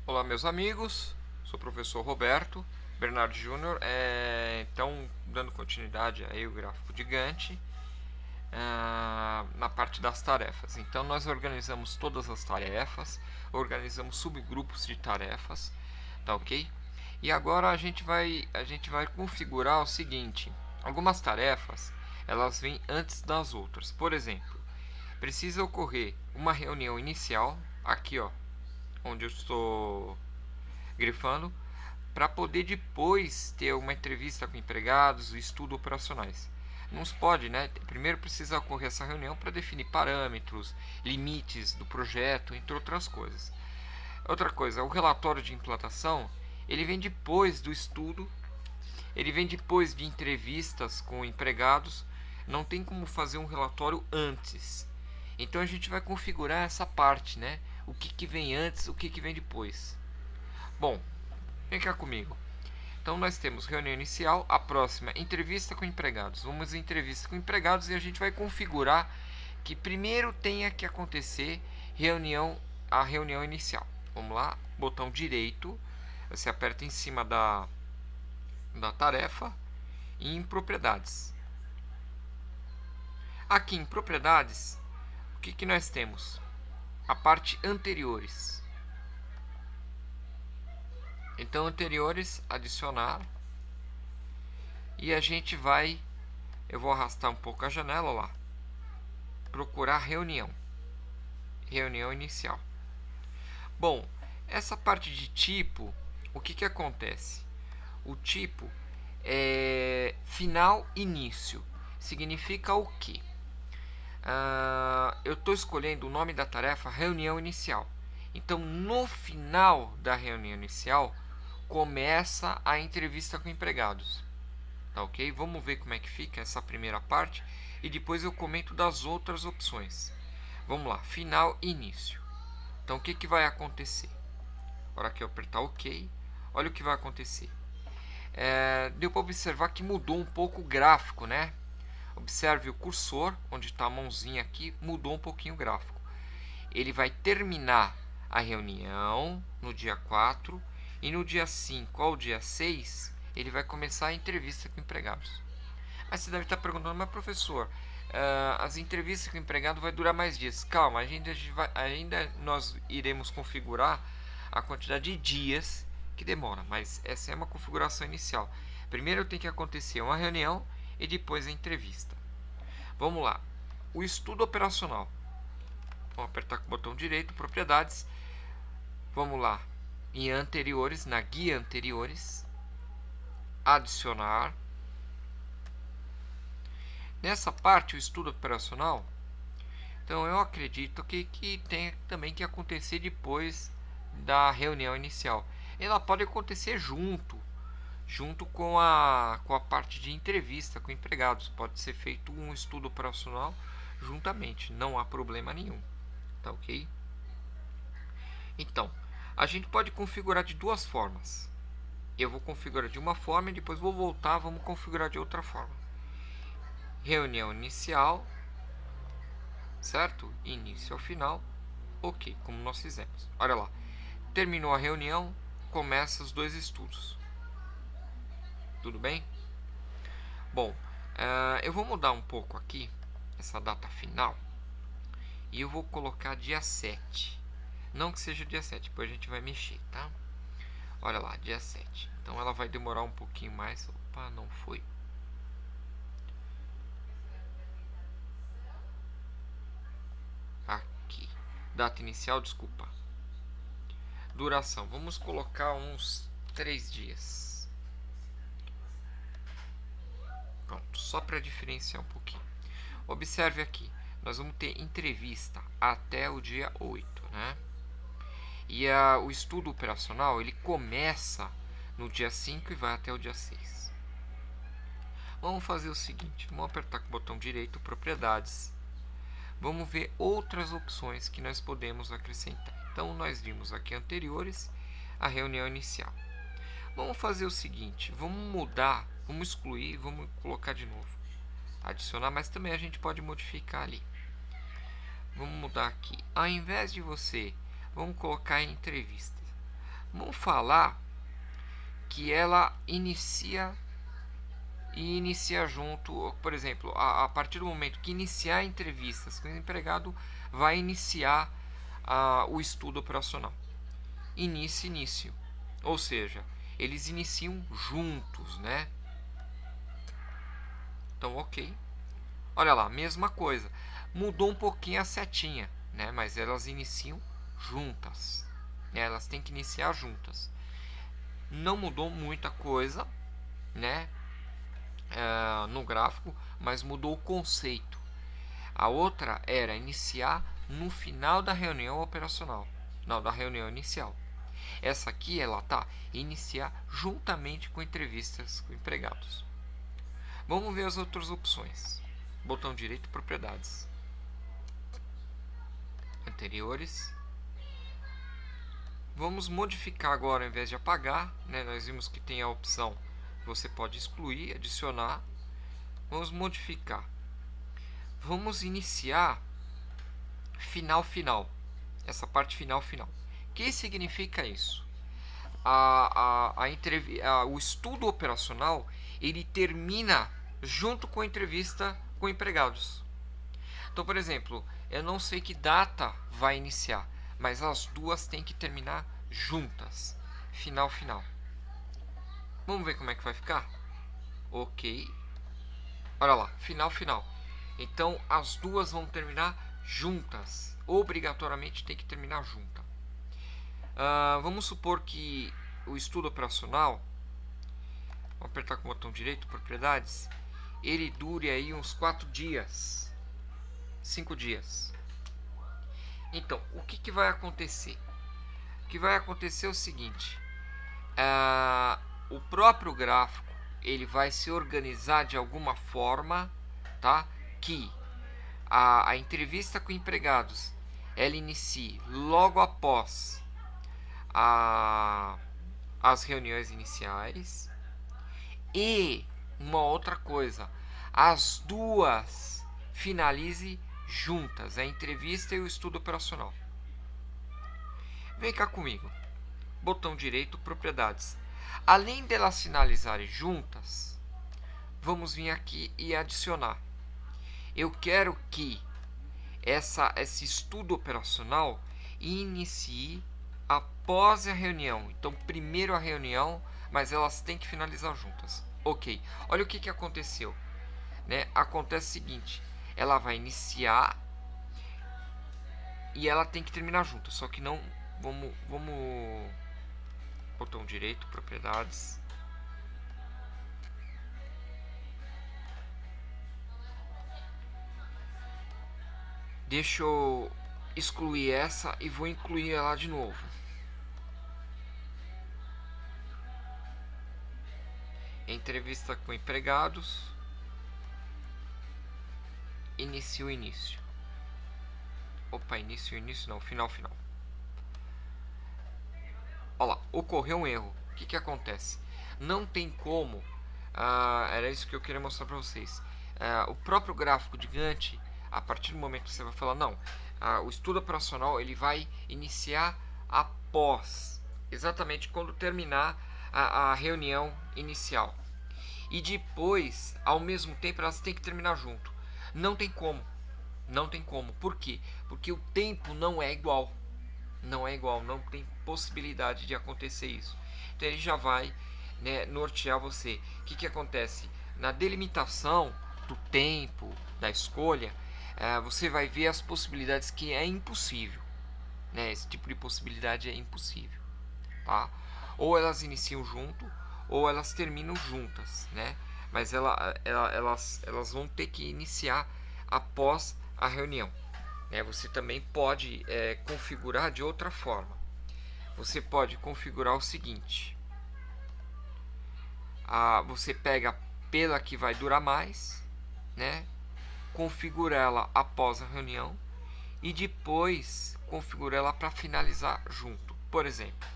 Olá, meus amigos, sou o professor Roberto Bernardo Júnior. Então, dando continuidade aí ao gráfico de Gantt, na parte das tarefas. Então, nós organizamos todas as tarefas, organizamos subgrupos de tarefas, tá ok? E agora a gente vai configurar o seguinte: algumas tarefas elas vêm antes das outras. Por exemplo, precisa ocorrer uma reunião inicial aqui, ó, onde eu estou grifando, para poder depois ter uma entrevista com empregados, estudo operacionais. Não se pode, né? Primeiro precisa ocorrer essa reunião para definir parâmetros, limites do projeto, entre outras coisas. Outra coisa, o relatório de implantação, ele vem depois do estudo, ele vem depois de entrevistas com empregados, não tem como fazer um relatório antes. Então a gente vai configurar essa parte, né? O que vem antes, o que vem depois. Bom, vem cá comigo. Então nós temos reunião inicial, a próxima entrevista com empregados. Vamos em entrevista com empregados e a gente vai configurar que primeiro tenha que acontecer a reunião inicial. Vamos lá, botão direito, você aperta em cima da tarefa e em propriedades. Aqui em propriedades, o que nós temos? A parte anteriores. Então anteriores, adicionar. E a gente vai, eu vou arrastar um pouco a janela lá, procurar reunião inicial. Bom, essa parte de tipo, o que acontece? O tipo é final início. Significa o que? Eu estou escolhendo o nome da tarefa reunião inicial. Então, no final da reunião inicial, começa a entrevista com empregados. Tá ok? Vamos ver como é que fica essa primeira parte e depois eu comento das outras opções. Vamos lá, final e início. Então, o que vai acontecer? Na hora que eu apertar OK, olha o que vai acontecer. Deu para observar que mudou um pouco o gráfico, né? Observe o cursor, onde está a mãozinha aqui, mudou um pouquinho o gráfico. Ele vai terminar a reunião no dia 4 e no dia 5 ao dia 6 ele vai começar a entrevista com empregados. Mas você deve estar perguntando, mas professor, as entrevistas com o empregado vai durar mais dias. Calma, ainda nós iremos configurar a quantidade de dias que demora, mas essa é uma configuração inicial. Primeiro tem que acontecer uma reunião e depois a entrevista. Vamos lá, o estudo operacional. Vamos apertar com o botão direito, propriedades. Vamos lá, em anteriores, na guia anteriores, adicionar. Nessa parte, o estudo operacional, então eu acredito que tem também que acontecer depois da reunião inicial. Ela pode acontecer junto com a parte de entrevista com empregados. Pode ser feito um estudo operacional juntamente, não há problema nenhum. Tá ok? Então, a gente pode configurar de duas formas. Eu vou configurar de uma forma e depois vou voltar, vamos configurar de outra forma. Reunião inicial, certo? Início ao final, ok, como nós fizemos. Olha lá, terminou a reunião, começa os dois estudos. Tudo bem? Bom, eu vou mudar um pouco aqui essa data final e eu vou colocar dia 7. Não que seja dia 7, depois a gente vai mexer, tá? Olha lá, dia 7. Então ela vai demorar um pouquinho mais. Opa, não foi. Aqui. Data inicial, desculpa. Duração. Vamos colocar uns 3 dias. Pronto, só para diferenciar um pouquinho. Observe aqui. Nós vamos ter entrevista até o dia 8, né? E o estudo operacional ele começa no dia 5 e vai até o dia 6. Vamos fazer o seguinte, vamos apertar com o botão direito, propriedades. Vamos ver outras opções que nós podemos acrescentar. Então nós vimos aqui anteriores, a reunião inicial. Vamos fazer o seguinte, vamos mudar, vamos excluir, vamos colocar de novo. Adicionar, mas também a gente pode modificar ali. Vamos mudar aqui. Ao invés de vamos colocar em entrevista. Vamos falar que ela inicia junto, por exemplo, a partir do momento que iniciar entrevistas com o empregado, vai iniciar o estudo operacional. Início. Ou seja, eles iniciam juntos, né? Então, ok. Olha lá, mesma coisa. Mudou um pouquinho a setinha, né? Mas elas iniciam juntas. Né? Elas têm que iniciar juntas. Não mudou muita coisa, né? No gráfico, mas mudou o conceito. A outra era iniciar no final da reunião operacional, não, da reunião inicial. Essa aqui ela tá iniciar juntamente com entrevistas com empregados. Vamos ver as outras opções. Botão direito, propriedades. Anteriores. Vamos modificar agora, ao invés de apagar, né? Nós vimos que tem a opção, você pode excluir, adicionar. Vamos modificar. Vamos iniciar final. Essa parte final. O que significa isso? O estudo operacional ele termina junto com a entrevista com empregados. Então, por exemplo, eu não sei que data vai iniciar, mas as duas têm que terminar juntas. Final. Vamos ver como é que vai ficar? Ok. Olha lá, final. Então, as duas vão terminar juntas. Obrigatoriamente tem que terminar junta. Vamos supor que o estudo operacional, vamos apertar com o botão direito, propriedades, ele dure aí uns 4 dias, 5 dias. Então, o que vai acontecer? O que vai acontecer é o seguinte, o próprio gráfico ele vai se organizar de alguma forma, tá? Que a entrevista com empregados ela inicie logo após as reuniões iniciais, e uma outra coisa, as duas finalize juntas, a entrevista e o estudo operacional. Vem cá comigo, botão direito, propriedades. Além delas finalizarem juntas, vamos vir aqui e adicionar. Eu quero que esse estudo operacional inicie após a reunião. Então, primeiro a reunião, mas elas têm que finalizar juntas. Ok. Olha o que aconteceu. Né? Acontece o seguinte. Ela vai iniciar e ela tem que terminar junto. Só que não... Vamos... Botão direito, propriedades. Deixa eu excluir essa e vou incluir ela de novo. Entrevista com empregados. Início. Opa, início não, final. Olha lá, ocorreu um erro. O que acontece? Não tem como, era isso que eu queria mostrar para vocês. O próprio gráfico de Gantt, a partir do momento que você vai falar, não, o estudo operacional ele vai iniciar após, exatamente quando terminar a reunião inicial. E depois, ao mesmo tempo, elas têm que terminar junto. Não tem como. Por quê? Porque o tempo não é igual. Não tem possibilidade de acontecer isso. Então ele já vai, né, nortear você. O que acontece? Na delimitação do tempo, da escolha, você vai ver as possibilidades que é impossível. Né? Esse tipo de possibilidade é impossível. Tá? Ou elas iniciam junto, ou elas terminam juntas. Né? Mas elas vão ter que iniciar após a reunião. Você também pode configurar de outra forma. Você pode configurar o seguinte: você pega pela que vai durar mais, né? Configura ela após a reunião e depois configura ela para finalizar junto. Por exemplo,